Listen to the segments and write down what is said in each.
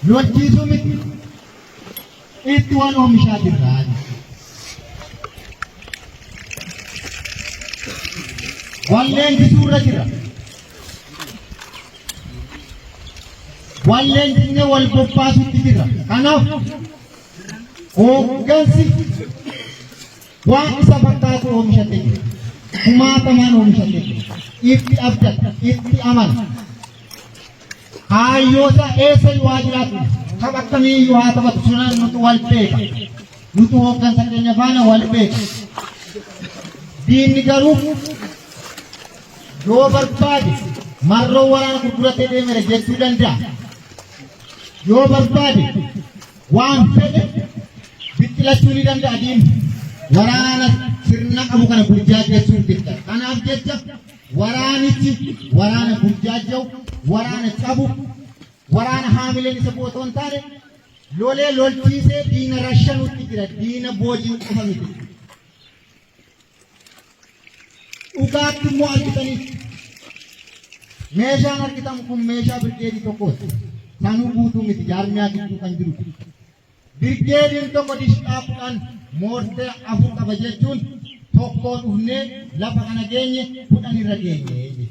lolchiisuu miti itti waan oomishaa jirraa. Walleen bisuurra jira. Walleen jinne wal bobbaasutti jira. Kanaaf hooggansi waan isa fakkaatu oomishatee jira. Kumaatamaan oomishatee jira. Itti abdata, itti amana. Hayyoota eessa yoo jiraatu kam akkamii yoo haa taphatu sunan nutu wal beeka. Nutu hooggansa keenya faana wal beeka. Diinni garuu yoo barbaade marroo waraana gurguratee deemere jechuu danda'a. Yoo barbaade waan fedhe bittilachuu ni danda'a diinni. Waraana sirna qabu kana burjaajessuun dirta. Kanaaf jecha waraanichi waraana burjaaja'u, waraana qabu, waraana haamileen isa bootoo hin taane lolee lolchiisee diina rashanuutti jira. Diina booji'u qofa miti. Dhugaatti immoo argitanii meeshaan argitamu kun meeshaa birgeedii tokkooti. Sanuu guutuu miti jaarmiyaa gidduu kan jiru. Birgeediin tokko dishqaafuudhaan moortee afur qaba jechuun tokkoon dhufnee lafa kana geenye kudhan irra geenye.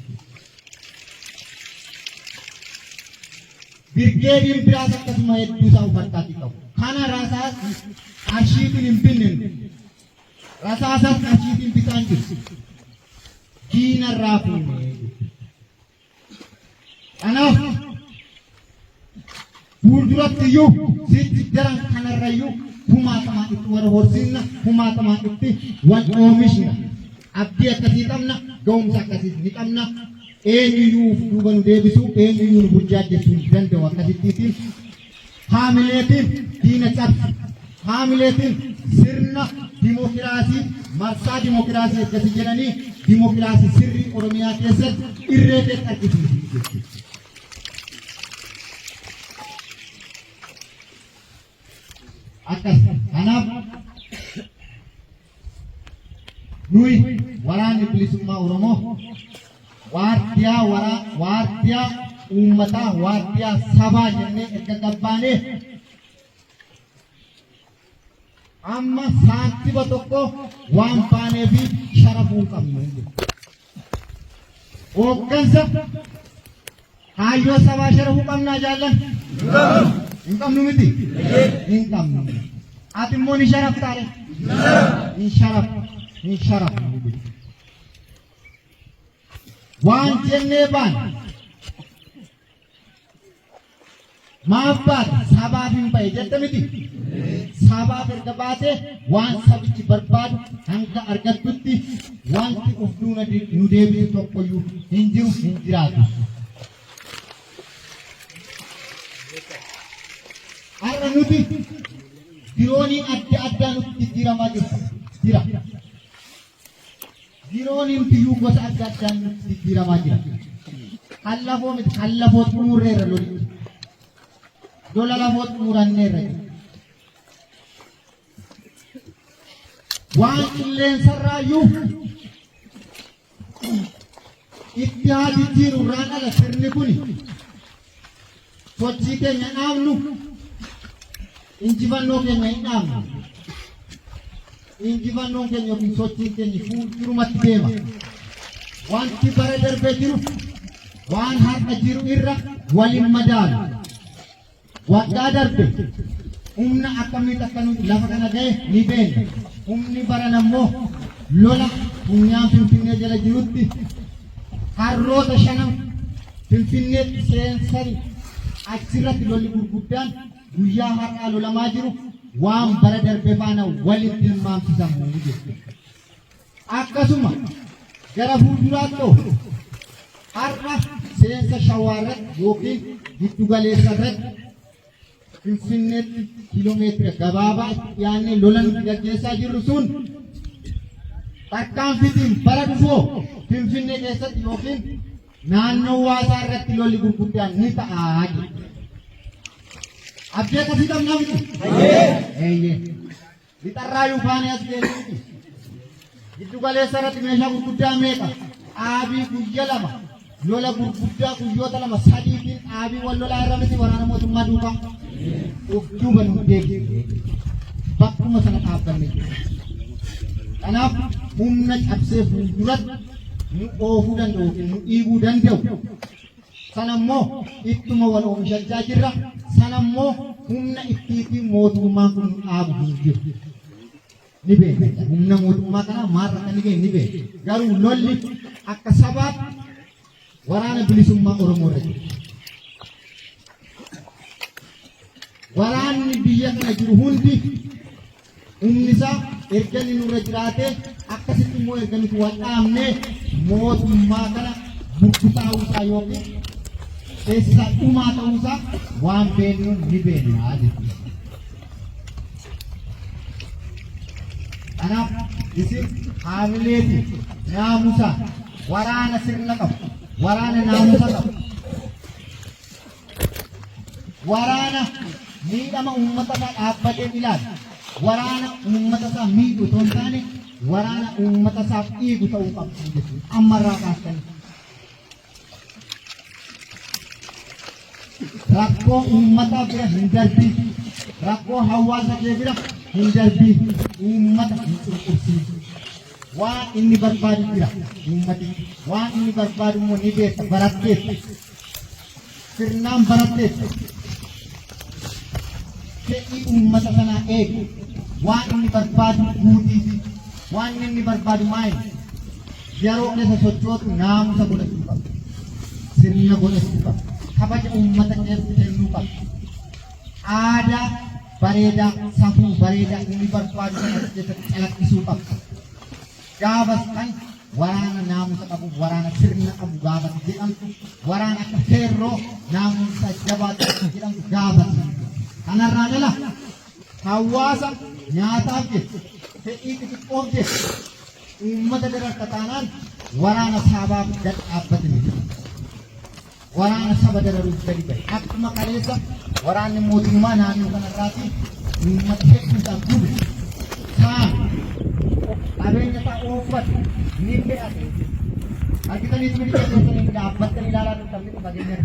Birgeediin biraas akkasuma hedduu isaa uffataatti qabu. Kana rasaas qarshiitiin hin binne. Rasaasas qarshiitiin bitaan jiru. Diina irraa fuune. Kanaaf fuulduratti iyyuu sitti daran kanarrayyuu kumaatamaan itti wal horsiisna, kumaatamaan itti wal oomishna. Abdii akkasii qabna, ga'umsa akkasii ni qabna. Eenyuyyuu duuba nu deebisu, eenyuyyuu nu burjaajessuu hin danda'u. Akkasittiin haamileetiin diina cabsi, haamileetiin sirna dimokiraasii, marsaa dimokiraasii akkasii jedhanii dimokiraasii sirrii Oromiyaa keessatti irree keessa argisiisu. Akkas kanaaf nuyi waraanni bilisummaa Oromoo waardiyaa uummataa, waardiyaa sabaa jennee erga gabbaanee amma saantiba tokko waan baanee fi sharafuu qabnu. Hooggansa hayyoo sabaa sharafuu qabnaa jaallan? Hin qabnu miti? Hin qabnu. Ati immoo ni sharaftaare? Hin sharafu. Waan jennee baane maaf baate sabaaf hin bahe jette miti? Sabaaf erga baate waan sabichi barbaadu hanga argattutti wanti of duuna nu deebisu tokkoyyuu hin jiru, hin jiraatu. Har'a nuti dirooniin adda addaa nutti jijjiiramaa jira. Dirooniin biyyuu gosa adda addaa nutti jijjiiramaa jira. Hallafoo miti, hallafoo xumurreerra loli. Lola lafoo xumuranneerra. Waan qilleensarraayyuu itti haa jijjiiru irraan ala sirni kuni sochii keenya dhaabnu, injifannoo keenya hin dhaabnu. Injifannoon keenya yookiin sochiin keenya fuuldurumatti deema. Wanti bara darbee jiru waan har'a jiru irra waliin madaalu. Waggaa darbe humna akkamitti akka nuti lafa kana ga'e ni beekna. Humni baran ammoo lola funyaan Finfinnee jala jirutti harroota shanan Finfinneetti seensari achirratti lolli gurguddaan guyyaa har'aa lolamaa jiru waan bara darbe faana walitti hilmaamsisamu jechuudha. Akkasuma gara fuulduraatti har'a seensa shawaarratti yookiin giddu galeessa irratti Finfinneetti kiiloomeetira gabaabaa yaannee lolan gaggeessaa jirru sun tarkaanfitiin bara dhufoo Finfinnee keessatti yookiin naannoo waasaa irratti lolli gurguddaan ni ta'a. Abdii akkasii qabnaa miti? Lixarraayuu faanee as deemti. Giddu galeessa irratti meeshaa gurguddaa meeqa? Dhaabii guyya lama. Lola gurguddaa guyyoota lama sadiitiin dhaabii wal lolaa irra miti waraana mootummaa duukaa. Uftuban deebi'ee bakkuma sana dhaabbanne. Kanaaf humna cabsee fuulduratti nu oofuu danda'u nu dhiibuu danda'u. Sanammoo ittuma wal oomishachaa jirra. Sanammoo humna ittiitiin mootummaan kun dhaabu hin jiru. Ni beekna. Humna mootummaa kanaa maarra kan ni beekna. Garuu lolli akka sabaatti waraana bilisummaa Oromoo irra jira. Waraanni biyya kana jiru hundi humni isaa erga inni nurra jiraatee akkasitti immoo erga nuti wal dhaabnee mootummaa kana burkutaa'uu isaa yookiin keessisaa dhumaa ta'uu isaa waan beeknuun ni beeknaa jechuudha. Kanaaf isin haamileeti naamusa waraana sirna qabu waraana naamusa qabu waraana miidhama uummata isaa dhaabbatee ilaala waraana uummata isaa miidhu otoo hin taane waraana uummata isaaf dhiigu ta'uu qabu jechuudha. Ammarraa kaastanii rakkoo uummataa bira hin darbii rakkoo hawaasa kee bira hin darbii uummata hin cunqursiisu. Waan inni barbaadu jira uummati waan inni barbaadu immoo ni beekta baratteessa sirnaan baratteessa fedhii uummata sanaa eegu waan inni barbaadu guutiifi waan inni barbaadu maali yeroo keessa sochootu naamusa godhachuu qaba sirna godhachuu qaba kabaja uummata keessa kennuu qaba aadaa bareedaa safuu bareedaa inni barbaadu sana keessatti calaqqisuu qaba. Gaafas kan waraana naamusa qabu waraana sirna qabu gaafas jedhamtu waraana akka feerroo naamusa jabaatu jedhamtu gaafas. Kanarraa jala hawaasa nyaataaf jecha fedhii xixiqqoof jecha uummata dararta taanaan waraana sabaaf gad dhaabbatanii waraana saba dararuuf gadi ba'e akkuma kaleessa waraanni mootummaa naannoo kanarraati uummata hedduudhaan gube kaan qabeenya isaa ooffatu ni fe'ate argitaniitu ni keessatti dhaabbattanii ilaalaa turtan fageenya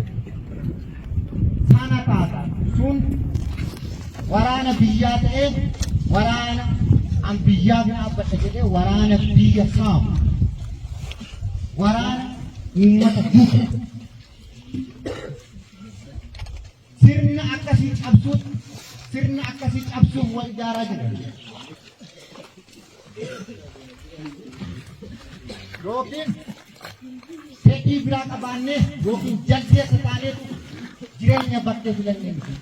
sana taata sun waraana biyyaa ta'ee waraana an biyyaa dhaabbata jedhee waraana biyya saamu waraana uummata guutu sirna akkasii cabsuuf wal ijaaraa jira. Yookiin fedhii biraa qabaannee yookiin jaldeessa taaneetu jireenya bakkee filannee miti.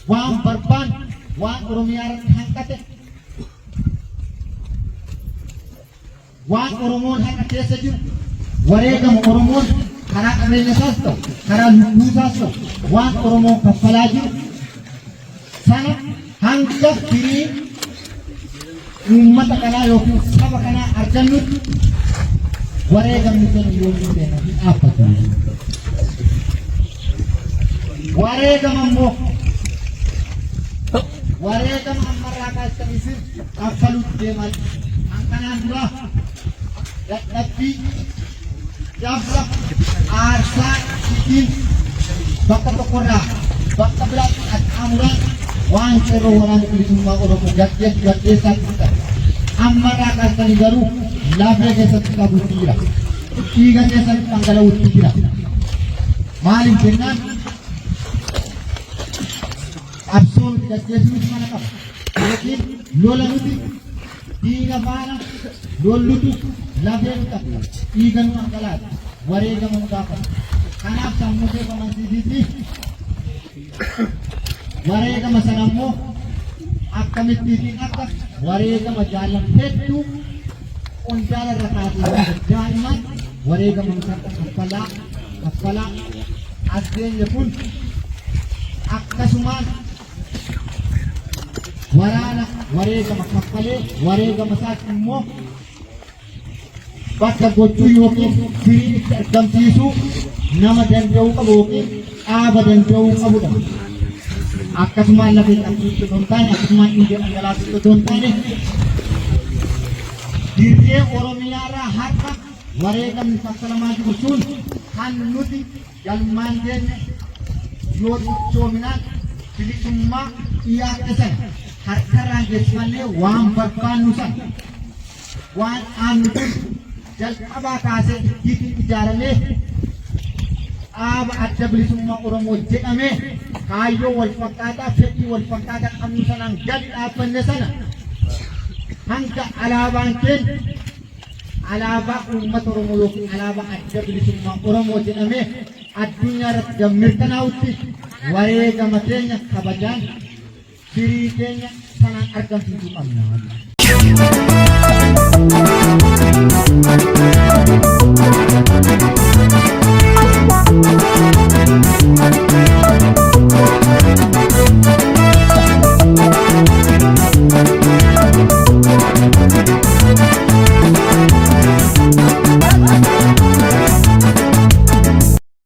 Waan barbaan waan Oromiyaa irratti hanqate waan Oromoon har'a keessa jiru wareegama Oromoon karaa qabeenya isaas ta'u karaa lubbuu isaas ta'u waan Oromoon kaffalaa jiru sana hanga firii uummata kanaa yookiin saba kanaa argannutti wareegamni keenya yoomuu deema hin dhaabbatu. Wareegama immoo wareegama ammarraa kaastaniifis kaffaluutti deeman hanqanaan duraa dadhabbii jabra aarsaa ittiin bakka tokkorraa bakka biraatti qaxxaamuraan waan qeerroo waraana bilisummaa Oromoo gaggeessaa turtan ammarraa kaastanii garuu lafee keessatti qabuutti jira dhiiga keessatti dhangala'uutti jira maaliif jennaan absoon gaggeessuunis mana qaba yookiin lola nuti diina faana lollutu lafee nu qabna dhiiga nu dhangalaata wareegama nu gaafata kanaaf sammuu kee amansiisiitii wareegama sana immoo akkamittiin akka wareegama jaallan hedduu qondaala irra kaasee daa'imman wareegama mukarra kaffalaa adeenya kun akkasumaan waraana wareegama kaffalee wareegama isaatti immoo bakka gochuu yookiin firii itti argamsiisuu nama danda'uu qabu yookiin dhaaba danda'uu qabudha. Akkasumaan lafee qabsiisuu otoo hin taane akkasumaan dhiiga dhangalaasuu otoo hin taane dirree Oromiyaarraa har'a wareegamni sassalamaa jiru sun kan nuti galmaan keenya yoo sochoomnaan bilisummaa dhiyaate sana harkarraan geessifannee waan barbaannu sana waan aannu kun jalqabaa kaasee ittiin ijaaramee dhaaba adda bilisummaa Oromoo jedhamee kaayyoo wal fakkaataa fedhii wal fakkaataa qabnu sanaan gadi dhaabbanne sana hanga alaabaan keenya alaabaa uummata Oromoo yookiin alaabaa adda bilisummaa Oromoo jedhamee addunyaa irratti mirkanaa'utti wareegama keenya kabajaan firii keenya sanaan argamsiisuu qabna.